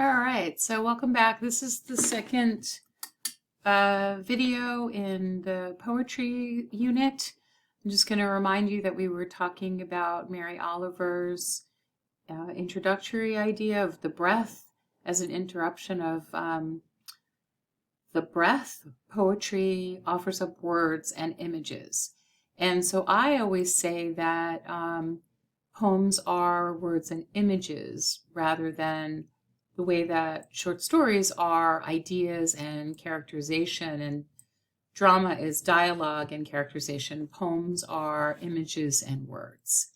All right, so welcome back. This is the second video in the poetry unit. I'm just going to remind you that we were talking about Mary Oliver's introductory idea of the breath as an interruption of the breath. Poetry offers up words and images. And so I always say that poems are words and images rather than the way that short stories are ideas and characterization, and drama is dialogue and characterization. Poems are images and words.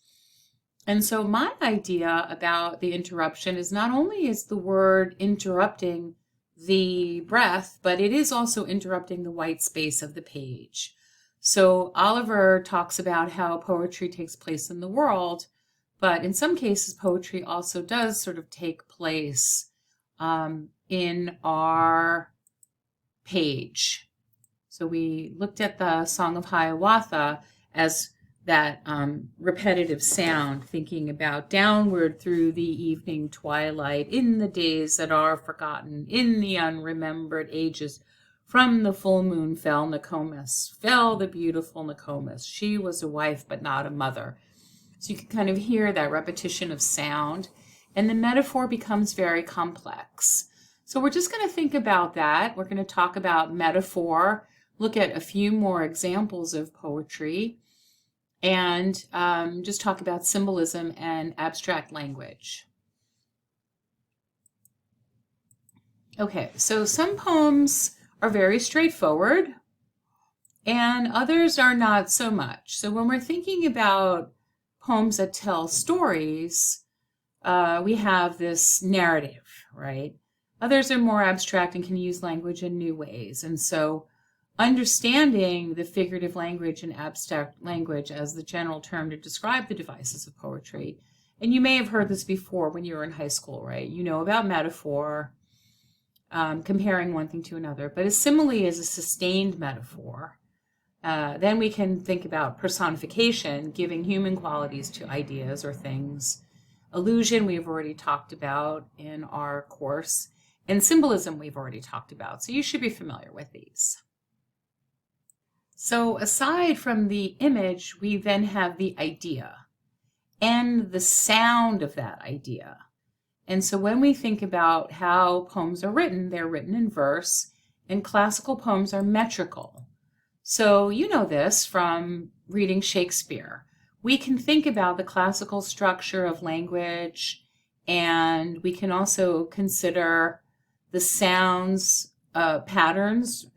And so my idea about the interruption is not only is the word interrupting the breath, but it is also interrupting the white space of the page. So Oliver talks about how poetry takes place in the world, but in some cases, poetry also does sort of take place in our page. So we looked at the Song of Hiawatha as that repetitive sound, thinking about downward through the evening twilight, in the days that are forgotten, in the unremembered ages, from the full moon fell Nokomis, fell the beautiful Nokomis. She was a wife, but not a mother. So you can kind of hear that repetition of sound, and the metaphor becomes very complex. So we're just going to think about that. We're going to talk about metaphor, look at a few more examples of poetry, and just talk about symbolism and abstract language. Okay, so some poems are very straightforward, and others are not so much. So when we're thinking about poems that tell stories, we have this narrative, right? Others are more abstract and can use language in new ways. And so understanding the figurative language and abstract language as the general term to describe the devices of poetry, and you may have heard this before when you were in high school, right? You know about metaphor, comparing one thing to another, but a simile is a sustained metaphor. Then we can think about personification, giving human qualities to ideas or things. Illusion, we've already talked about in our course. And symbolism, we've already talked about. So you should be familiar with these. So aside from the image, we then have the idea and the sound of that idea. And so when we think about how poems are written, they're written in verse, and classical poems are metrical. So you know this from reading Shakespeare. We can think about the classical structure of language, and we can also consider the sounds, patterns.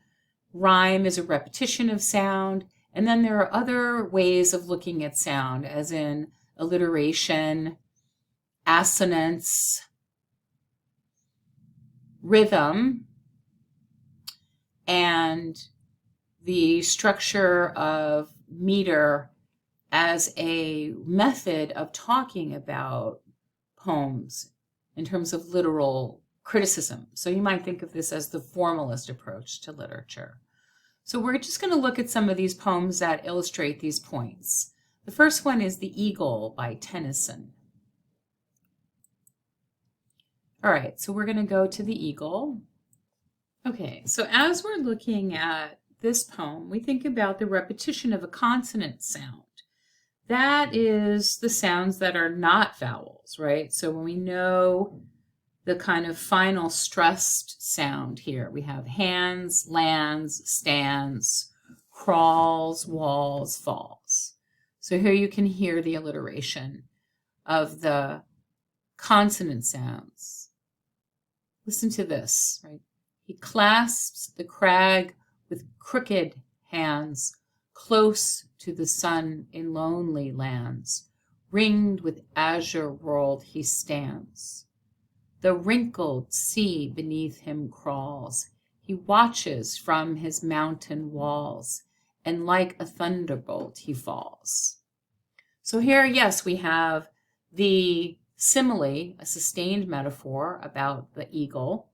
Rhyme is a repetition of sound, and then there are other ways of looking at sound, as in alliteration, assonance, rhythm, and the structure of meter as a method of talking about poems in terms of literal criticism. So you might think of this as the formalist approach to literature. So we're just going to look at some of these poems that illustrate these points. The first one is The Eagle by Tennyson. All right, so we're going to go to The Eagle. Okay, so as we're looking at this poem, we think about the repetition of a consonant sound. That is the sounds that are not vowels, right? So when we know the kind of final stressed sound here, we have hands, lands, stands, crawls, walls, falls. So here you can hear the alliteration of the consonant sounds. Listen to this, right? He clasps the crag with crooked hands, close to the sun in lonely lands, ringed with azure world he stands. The wrinkled sea beneath him crawls, he watches from his mountain walls, and like a thunderbolt he falls. So here, yes, we have the simile, a sustained metaphor about the eagle.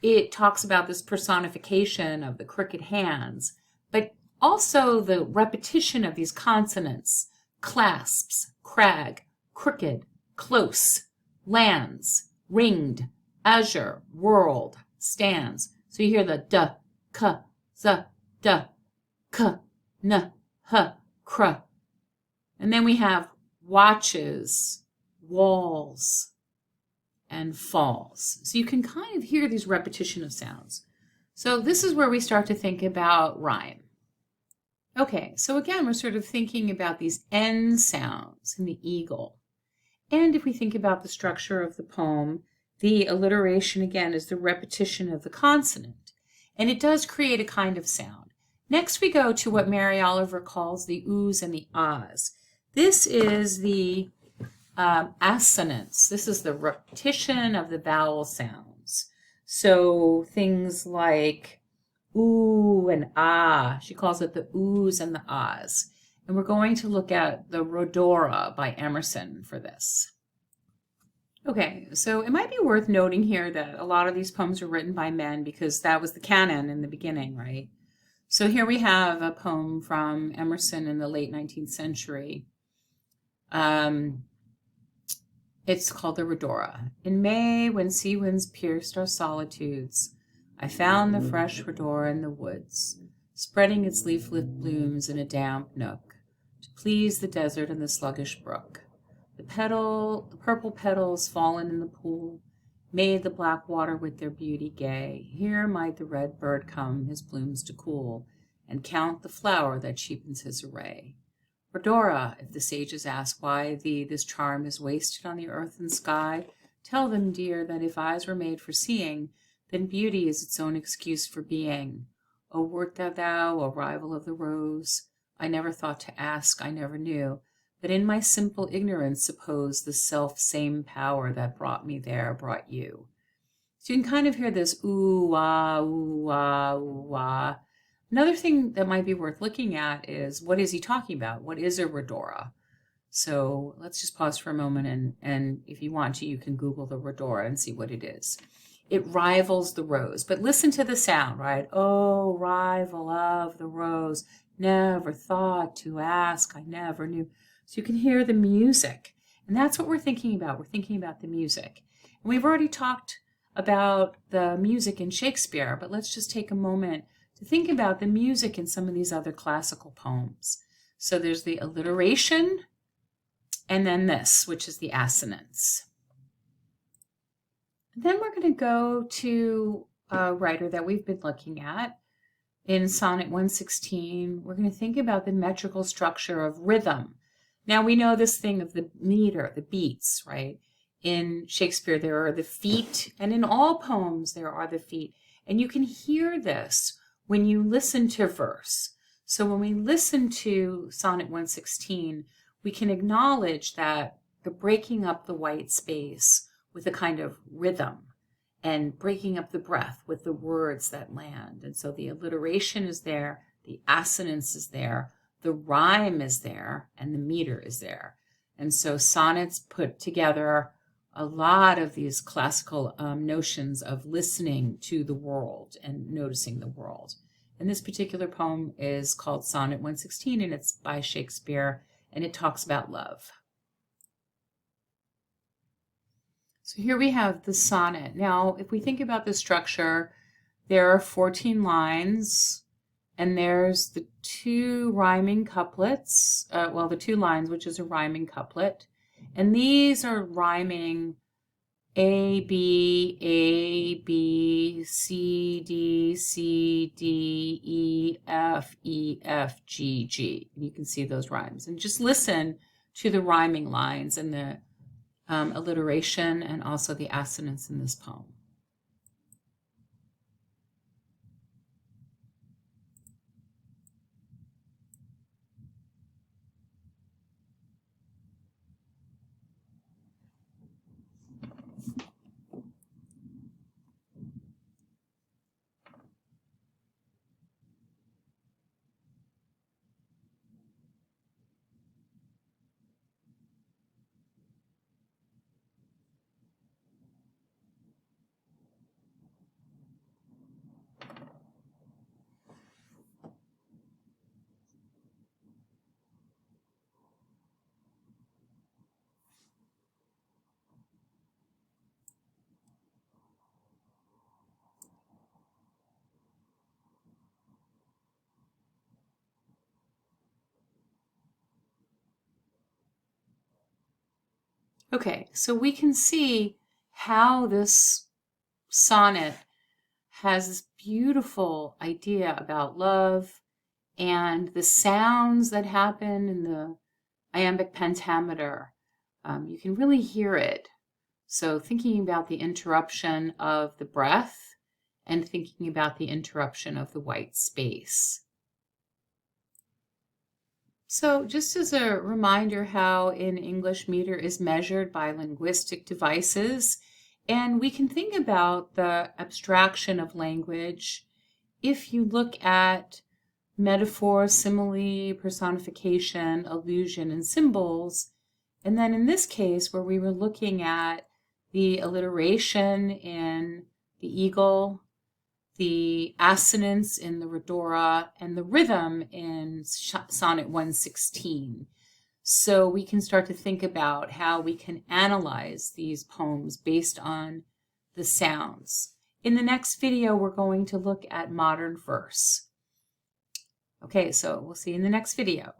It talks about this personification of the crooked hands, but also the repetition of these consonants: clasps, crag, crooked, close, lands, ringed, azure, world, stands. So you hear the d, k, z, d, k, n, h, kr. And then we have watches, walls, and falls. So you can kind of hear these repetition of sounds. So this is where we start to think about rhyme. Okay, so again, we're sort of thinking about these N sounds in the eagle. And if we think about the structure of the poem, the alliteration again is the repetition of the consonant. And it does create a kind of sound. Next we go to what Mary Oliver calls the oohs and the ahs. This is the assonance. This is the repetition of the vowel sounds. So things like ooh and ah, she calls it the oohs and the ahs. And we're going to look at the Rhodora by Emerson for this. Okay, so it might be worth noting here that a lot of these poems are written by men because that was the canon in the beginning, right? So here we have a poem from Emerson in the late 19th century. It's called the Rhodora. In May, when sea winds pierced our solitudes, I found the fresh Rhodora in the woods, spreading its leaflet blooms in a damp nook, to please the desert and the sluggish brook. The purple petals fallen in the pool, made the black water with their beauty gay. Here might the red bird come his blooms to cool, and count the flower that cheapens his array. Rhodora, if the sages ask why thee this charm is wasted on the earth and sky, tell them, dear, that if eyes were made for seeing, then beauty is its own excuse for being. O wert thou a rival of the rose? I never thought to ask, I never knew, but in my simple ignorance suppose the self-same power that brought me there brought you. So you can kind of hear this ooh, ah, ooh, ah, ooh, ah. Another thing that might be worth looking at is what is he talking about? What is a Rhodora? So let's just pause for a moment and if you want to, you can Google the Rhodora and see what it is. It rivals the rose, but listen to the sound, right? Oh, rival of the rose, never thought to ask, I never knew. So you can hear the music, and that's what we're thinking about. We're thinking about the music. And we've already talked about the music in Shakespeare, but let's just take a moment to think about the music in some of these other classical poems. So there's the alliteration, and then this, which is the assonance. Then we're going to go to a writer that we've been looking at in Sonnet 116. We're going to think about the metrical structure of rhythm. Now we know this thing of the meter, the beats, right? In Shakespeare, there are the feet, and in all poems, there are the feet. And you can hear this when you listen to verse. So when we listen to Sonnet 116, we can acknowledge that the breaking up the white space with a kind of rhythm and breaking up the breath with the words that land. And so the alliteration is there, the assonance is there, the rhyme is there, and the meter is there. And so sonnets put together a lot of these classical notions of listening to the world and noticing the world. And this particular poem is called Sonnet 116, and it's by Shakespeare, and it talks about love. So here we have the sonnet. Now, if we think about the structure, there are 14 lines, and there's the two rhyming couplets, the two lines, which is a rhyming couplet. And these are rhyming A, B, C, D, C, D, E, F, G, G. You can see those rhymes. And just listen to the rhyming lines and the alliteration and also the assonance in this poem. Okay, so we can see how this sonnet has this beautiful idea about love and the sounds that happen in the iambic pentameter. You can really hear it. So thinking about the interruption of the breath and thinking about the interruption of the white space. So just as a reminder how in English meter is measured by linguistic devices, and we can think about the abstraction of language if you look at metaphor, simile, personification, allusion, and symbols. And then in this case, where we were looking at the alliteration in the eagle, the assonance in the rhodora, and the rhythm in Sonnet 116. So we can start to think about how we can analyze these poems based on the sounds. In the next video, we're going to look at modern verse. Okay, so we'll see you in the next video.